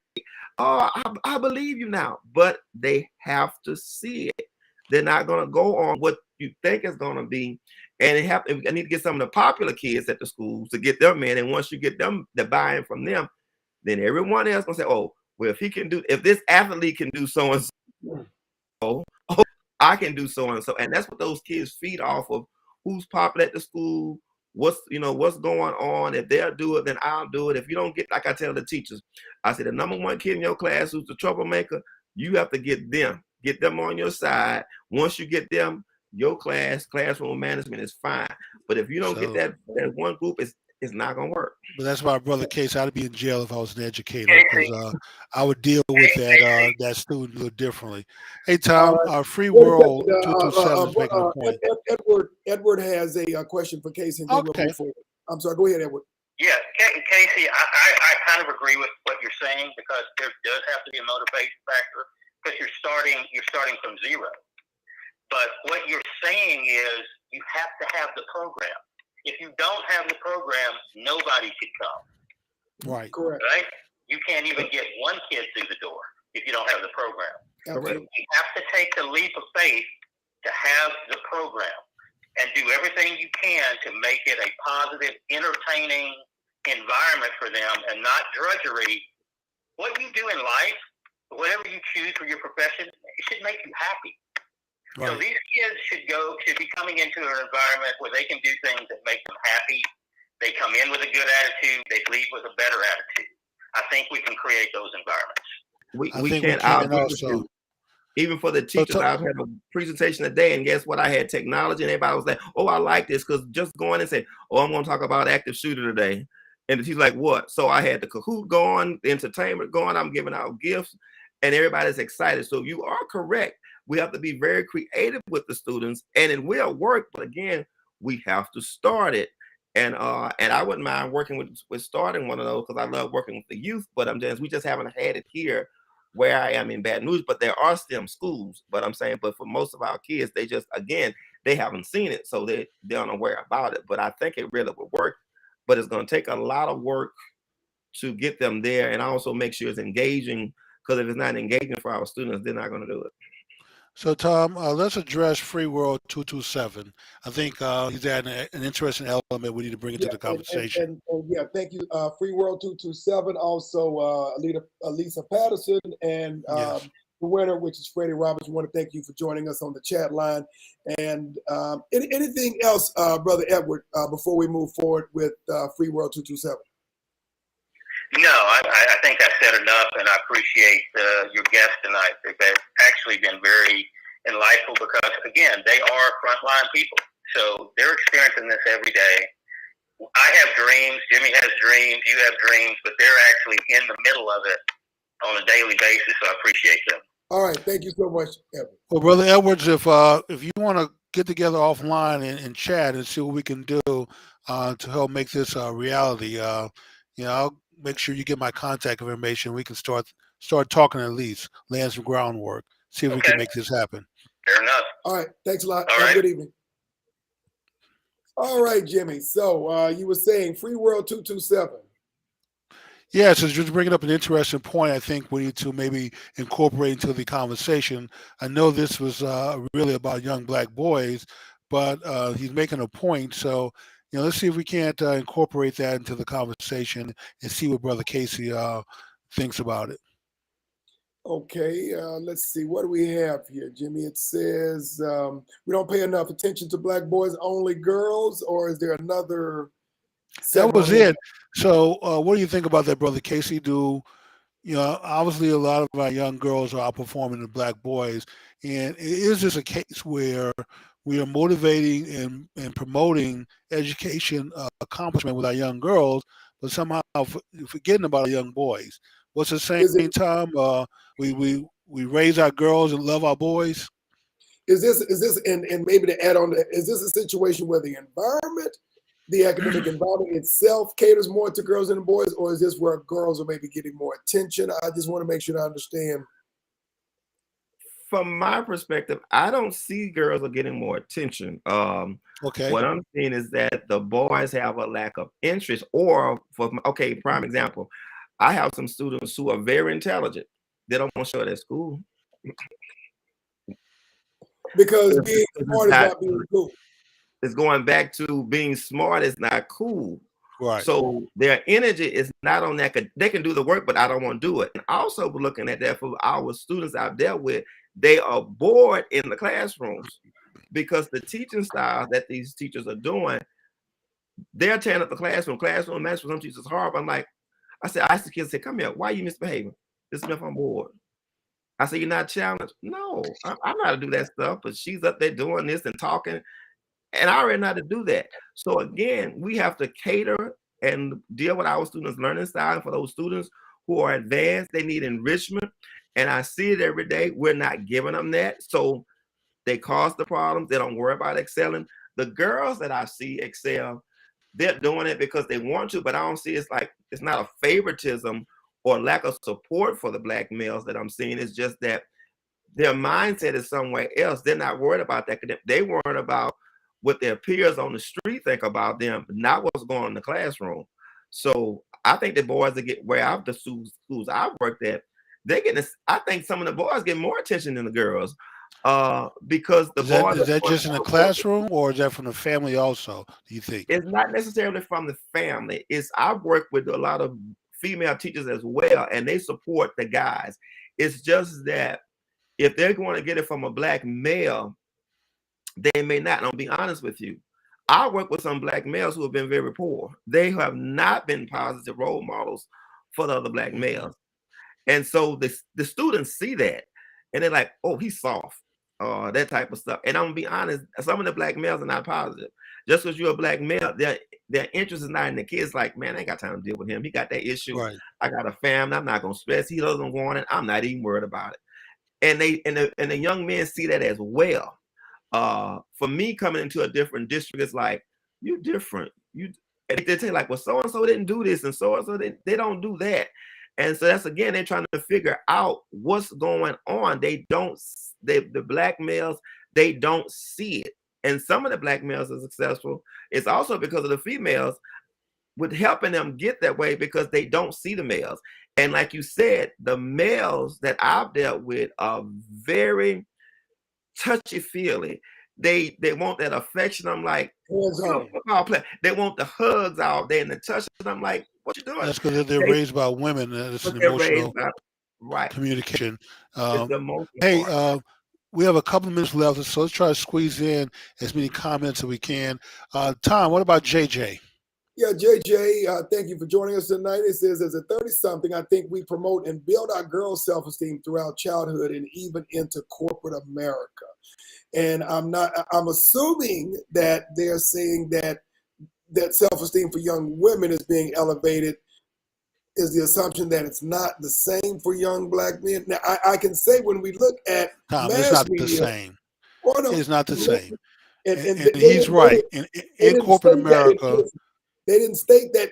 Oh, I believe you now. But they have to see it. They're not going to go on what you think is going to be. And I need to get some of the popular kids at the schools to get them in. And once you get them, the buy-in from them, then everyone else going to say, oh, well, if this athlete can do so-and-so, oh, I can do so-and-so. And that's what those kids feed off of. Who's popular at the school, what's going on. If they'll do it, then I'll do it. If you don't get, like I tell the teachers, I say the number one kid in your class who's the troublemaker, you have to get them on your side. Once you get them, your classroom management is fine. But if you don't get that one group, it's not gonna work. But that's my brother Case. I'd be in jail if I was an educator, because I would deal with that student a little differently. Hey Tom, Free World 227 is making a point. Edward has a question for Casey, and then we'll move forward. I'm sorry. Go ahead, Edward. Yeah, Casey, I kind of agree with what you're saying, because there does have to be a motivation factor, because you're starting from zero. But what you're saying is you have to have the program. If you don't have the program, nobody could come. Right. Correct. Right? You can't even get one kid through the door if you don't have the program. Absolutely. You have to take the leap of faith to have the program and do everything you can to make it a positive, entertaining environment for them and not drudgery. What you do in life, whatever you choose for your profession, it should make you happy. Right. So these kids should be coming into an environment where they can do things that make them happy. They come in with a good attitude. They leave with a better attitude. I think we can create those environments. We can also. Even for the teachers, I've had a presentation today, and guess what? I had technology, and everybody was like, "Oh, I like this," because just going and say, "Oh, I'm going to talk about active shooter today," and he's like, "What?" So I had the Kahoot going, the entertainment going. I'm giving out gifts, and everybody's excited. So you are correct. We have to be very creative with the students, and it will work. But again, we have to start it. And I wouldn't mind working with starting one of those, because I love working with the youth. But we just haven't had it here where I am in Baton Rouge. But there are STEM schools. But I'm saying, but for most of our kids, they haven't seen it, so they're unaware about it. But I think it really would work. But it's going to take a lot of work to get them there, and also make sure it's engaging. Because if it's not engaging for our students, they're not going to do it. So, Tom, let's address Free World 227. I think he's adding an interesting element we need to bring into the conversation. And thank you. Free World 227, also Lisa Patterson, and the winner, which is Freddie Roberts. We want to thank you for joining us on the chat line. And anything else, Brother Edward, before we move forward with Free World 227? No, I think I said enough, and I appreciate your guests tonight. They've actually been very enlightful, because, again, they are frontline people. So they're experiencing this every day. I have dreams. Jimmy has dreams. You have dreams. But they're actually in the middle of it on a daily basis, so I appreciate them. All right. Thank you so much, Edward. Well, Brother Edwards, if you want to get together offline and chat and see what we can do to help make this a reality, I'll make sure you get my contact information. We can start talking, at least laying some groundwork, see if we can make this happen. Fair enough. All right. Thanks a lot. All right. Good evening. All right, Jimmy. So you were saying Free World 227. Yeah, so just bringing up an interesting point, I think we need to maybe incorporate into the conversation. I know this was really about young Black boys, but he's making a point. So, let's see if we can't incorporate that into the conversation and see what Brother Casey thinks about it. Okay, let's see. What do we have here, Jimmy? It says we don't pay enough attention to Black boys, only girls, or is there another? That was it. So what do you think about that, Brother Casey? Obviously a lot of our young girls are outperforming the Black boys. And is this a case where we are motivating and promoting education accomplishment with our young girls, but somehow forgetting about our young boys? What's the same time we raise our girls and love our boys? Is this and maybe to add on, is this a situation where the environment, the academic environment itself caters more to girls than boys, or is this where girls are maybe getting more attention? I just want to make sure to understand. From my perspective, I don't see girls are getting more attention. Okay. What I'm seeing is that the boys have a lack of interest, prime example. I have some students who are very intelligent. They don't want to show it at school. Because being smart is not being cool. It's going back to being smart is not cool. Right. So their energy is not on that. They can do the work, but I don't want to do it. And also looking at that for our students I've dealt with, they are bored in the classrooms because the teaching style that these teachers are doing, They're tearing up the classroom match for some teachers horrible. I asked the kids, I said, come here, why are you misbehaving? This Smith, I'm bored. I said, you're not challenged? No, I'm not to do that stuff, but she's up there doing this and talking, and I already know how to do that. So again, we have to cater and deal with our students' learning style. And for those students who are advanced, they need enrichment. And I see it every day. We're not giving them that. So they cause the problems. They don't worry about excelling. The girls that I see excel, they're doing it because they want to, but I don't see it's not a favoritism or lack of support for the Black males that I'm seeing. It's just that their mindset is somewhere else. They're not worried about that. They worried about what their peers on the street think about them, not what's going on in the classroom. So I think the boys that get where I've the schools I've worked at, they get this. I think some of the boys get more attention than the girls, because the boys Is that just in the classroom, or is that from the family also, do you think? It's not necessarily from the family. I've worked with a lot of female teachers as well, and they support the guys. It's just that if they're going to get it from a Black male, they may not. And I'll be honest with you. I work with some Black males who have been very poor. They have not been positive role models for the other Black males. And so the students see that, and they're like, oh, he's soft, that type of stuff. And I'm gonna be honest, some of the Black males are not positive. Just because you're a Black male, their interest is not in the kids. Like, man, I ain't got time to deal with him. He got that issue. Right. I got a family. I'm not gonna stress. He doesn't want it. I'm not even worried about it. And the young men see that as well. For me, coming into a different district, it's like, you different. They tell you like, well, so and so didn't do this, and so they don't do that. And so that's, again, they're trying to figure out what's going on. The Black males, they don't see it. And some of the Black males are successful. It's also because of the females with helping them get that way, because they don't see the males. And like you said, the males that I've dealt with are very touchy-feely. They want that affection. I'm like, football player. They want the hugs all day and the touch. I'm like, what you doing? That's because they're raised by women. It's an emotional communication. Hey, we have a couple of minutes left, so let's try to squeeze in as many comments as we can. Tom, what about JJ? Yeah, JJ, thank you for joining us tonight. It says, as a 30-something, I think we promote and build our girls' self-esteem throughout childhood and even into corporate America. And I'm assuming that they're saying that self-esteem for young women is being elevated. Is the assumption that it's not the same for young Black men? Now, I can say when we look at Tom, it's not the same. It's not the same. And he's right. In corporate America, they didn't state that.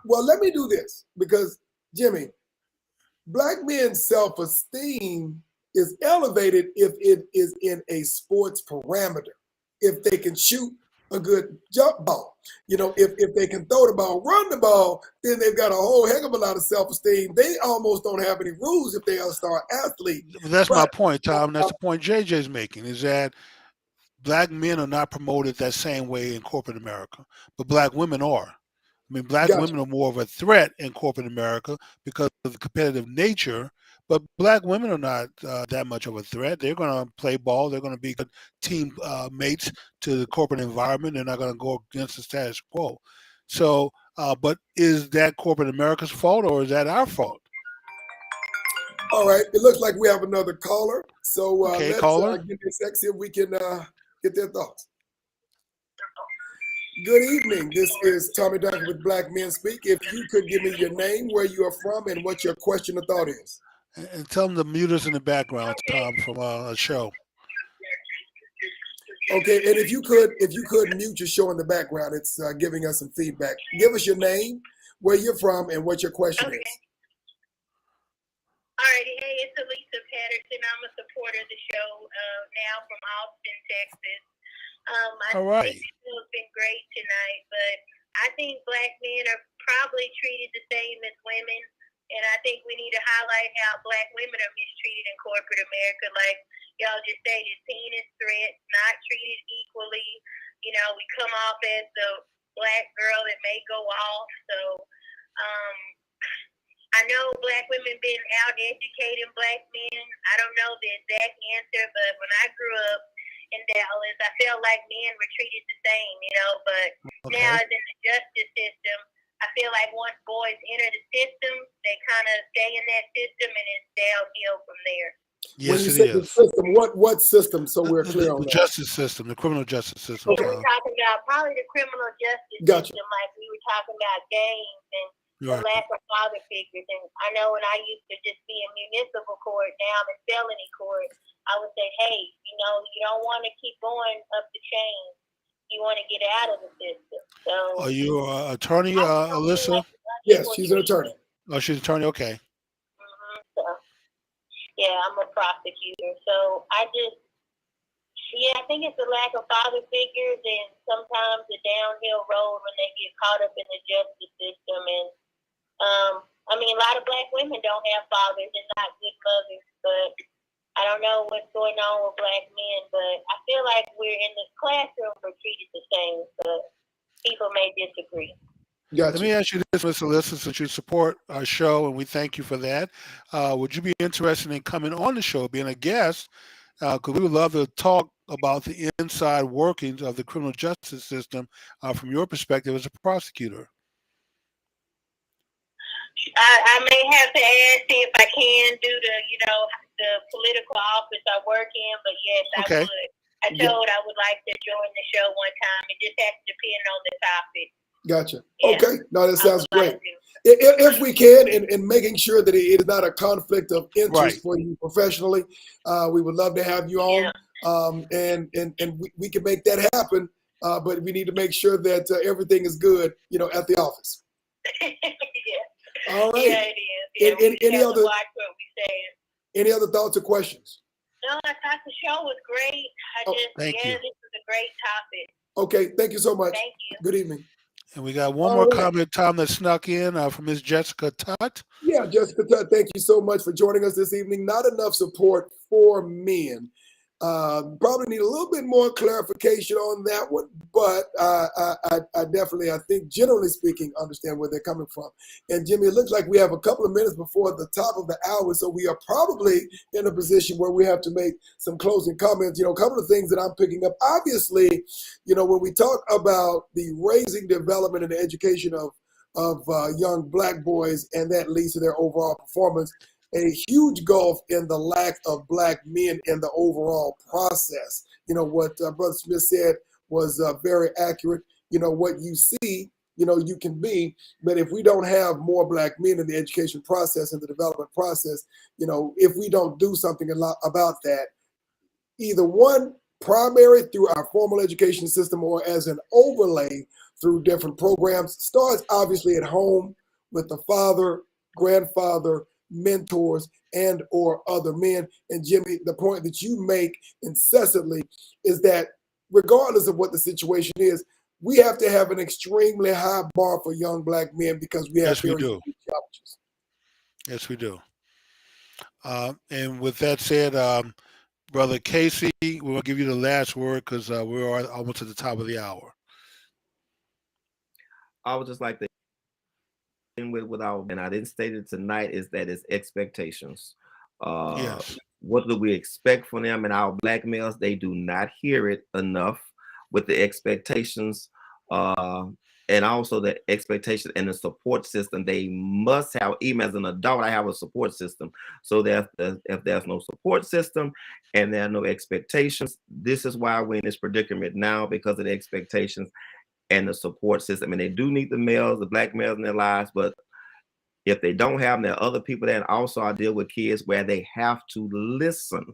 Well, let me do this, because, Jimmy, Black men's self-esteem is elevated if it is in a sports parameter. If they can shoot a good jump ball, if they can throw the ball, run the ball, then they've got a whole heck of a lot of self-esteem. They almost don't have any rules if they are a star athlete. That's my point, Tom. That's the point JJ's making, is that Black men are not promoted that same way in corporate America, but Black women are. I mean, Black women are more of a threat in corporate America because of the competitive nature, but Black women are not that much of a threat. They're going to play ball. They're going to be good team mates to the corporate environment. They're not going to go against the status quo. So, but is that corporate America's fault, or is that our fault? All right. It looks like we have another caller. So let's give this a sec, see if we can get their thoughts. Good evening. This is Tommy Duncan with Black Men Speak. If you could give me your name, where you are from, and what your question or thought is. And tell them to mute us in the background, Tom, from a show. Okay, and if you could mute your show in the background, it's giving us some feedback. Give us your name, where you're from, and what your question is. All righty. Hey, it's Elisa Patterson. I'm a supporter of the show now from Austin, Texas. I think it's been great tonight, but I think Black men are probably treated the same as women, and I think we need to highlight how Black women are mistreated in corporate America. Like y'all just stated, seen as threats, not treated equally. We come off as the Black girl that may go off. So I know Black women been out-educating Black men. I don't know the exact answer, but when I grew up in Dallas, I felt like men were treated the same, but now as an When Yes, you it say the is. system, what system? So we're clear on The that. justice system, the criminal justice system. We were talking about probably the criminal justice Gotcha. system, like we were talking about gangs and the Right. lack of father figures. And I know when I used to just be in municipal court, now I'm in felony court, I would say, hey, you know, you don't want to keep going up the chain. You want to get out of the system. So, Are you an attorney, Alyssa? Yes, she's an attorney. Oh, she's an attorney. Okay. So, yeah, I'm a prosecutor. So I think it's the lack of father figures and sometimes the downhill road when they get caught up in the justice system. And I mean, a lot of black women don't have fathers and not good mothers, but I don't know what's going on with black men, but I feel like we're in the classroom, we're treated the same, but people may disagree. Gotcha. Let me ask you this, Ms. Alyssa, since you support our show, and we thank you for that. Would you be interested in coming on the show, being a guest? Because we would love to talk about the inside workings of the criminal justice system from your perspective as a prosecutor. I may have to ask, see if I can do the political office I work in, but yes, Okay. I would. I told I would like to join the show one time. It just has to depend on the topic. Gotcha. Yeah. Okay. No, that sounds great. Like if we can, and making sure that it is not a conflict of interest Right. for you professionally, we would love to have you on. And we can make that happen. But we need to make sure that everything is good, at the office. Yeah. All right. Yeah, it is. Yeah, Any have other to watch what we say. Any other thoughts or questions? No, I thought the show was great. Thank you. This is a great topic. Okay, thank you so much. Thank you. Good evening. And we got one All more right. comment, Tom, that snuck in from Ms. Jessica Tutt. Yeah, Jessica, thank you so much for joining us this evening. Not enough support for men. Probably need a little bit more clarification on that one, but I definitely, I think, generally speaking, understand where they're coming from. And Jimmy, it looks like we have a couple of minutes before the top of the hour, so we are probably in a position where we have to make some closing comments. A couple of things that I'm picking up. Obviously, when we talk about the raising, development, and the education of young black boys, and that leads to their overall performance, a huge gulf in the lack of black men in the overall process. What Brother Smith said was very accurate. What you see, you can be, but if we don't have more black men in the education process and the development process, if we don't do something about that, either one, primary through our formal education system or as an overlay through different programs, starts obviously at home with the father, grandfather, mentors, and or other men. And Jimmy, the point that you make incessantly is that regardless of what the situation is, we have to have an extremely high bar for young black men because we have Yes, we very do. unique challenges. Yes, we do. And with that said, Brother Casey, we'll give you the last word because we're almost at the top of the hour. I would just like to end with our, and I didn't state it tonight, is that it's expectations. Yes. What do we expect from them? And our black males, they do not hear it enough with the expectations, and also the expectation and the support system. They must have, even as an adult, I have a support system. So that if there's no support system and there are no expectations, this is why we're in this predicament now, because of the expectations and the support system. And they do need the males, the black males in their lives, but if they don't have them, there are other people that also I deal with kids where they have to listen.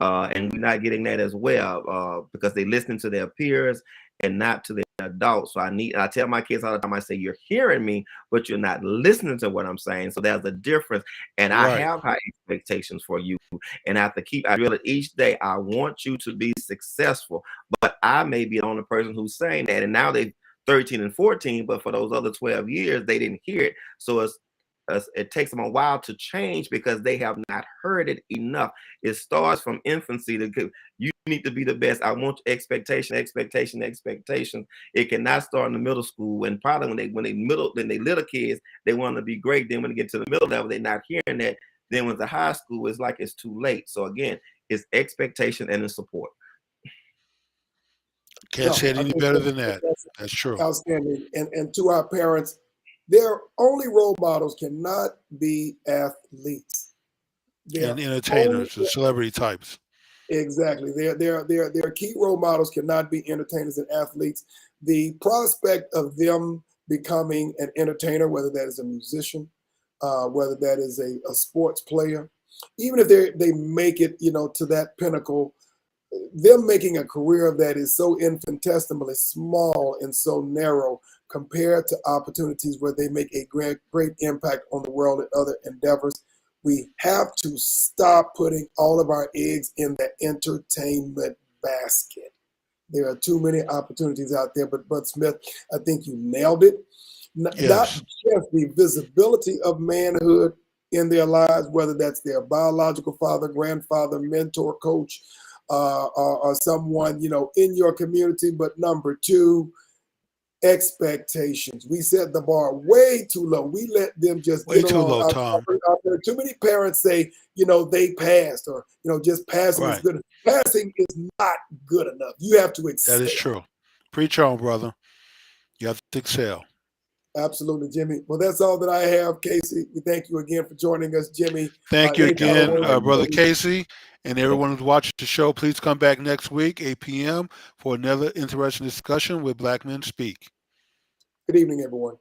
And we're not getting that as well because they listen to their peers and not to the adults. So I tell my kids all the time, I say, you're hearing me, but you're not listening to what I'm saying. So there's a difference. And I have high expectations for you. And I have to I drill it each day. I want you to be successful, but I may be the only person who's saying that. And now they're 13 and 14, but for those other 12 years, they didn't hear it. So it takes them a while to change because they have not heard it enough. It starts from infancy. You need to be the best. I want expectation. It cannot start in the middle school. And probably when they little kids, they want to be great. Then when they get to the middle level, they're not hearing that. Then when the high school, it's like it's too late. So again, it's expectation and the support. Can't say it any better than that. That's true. Outstanding. And to our parents, their only role models cannot be athletes. They're and entertainers, the celebrity types. Exactly. Their key role models cannot be entertainers and athletes. The prospect of them becoming an entertainer, whether that is a musician, whether that is a sports player, even if they make it, to that pinnacle, them making a career that is so infinitesimally small and so narrow compared to opportunities where they make a great impact on the world and other endeavors. We have to stop putting all of our eggs in the entertainment basket. There are too many opportunities out there, but Bud Smith, I think you nailed it. Not Yes. just the visibility of manhood in their lives, whether that's their biological father, grandfather, mentor, coach, or someone, in your community, but number two, expectations. We set the bar way too low. We let them just Way get too along. low, Tom. I've heard too many parents say, they passed, or just passing is Right. good. Passing is not good enough. You have to That is excel. true. Preach on, brother. You have to excel. Absolutely, Jimmy. Well, that's all that I have, Casey. We thank you again for joining us, Jimmy. Thank you Any final again, words? Brother Casey, and everyone who's watching the show. Please come back next week, 8 p.m., for another interesting discussion with Black Men Speak. Good evening, everyone.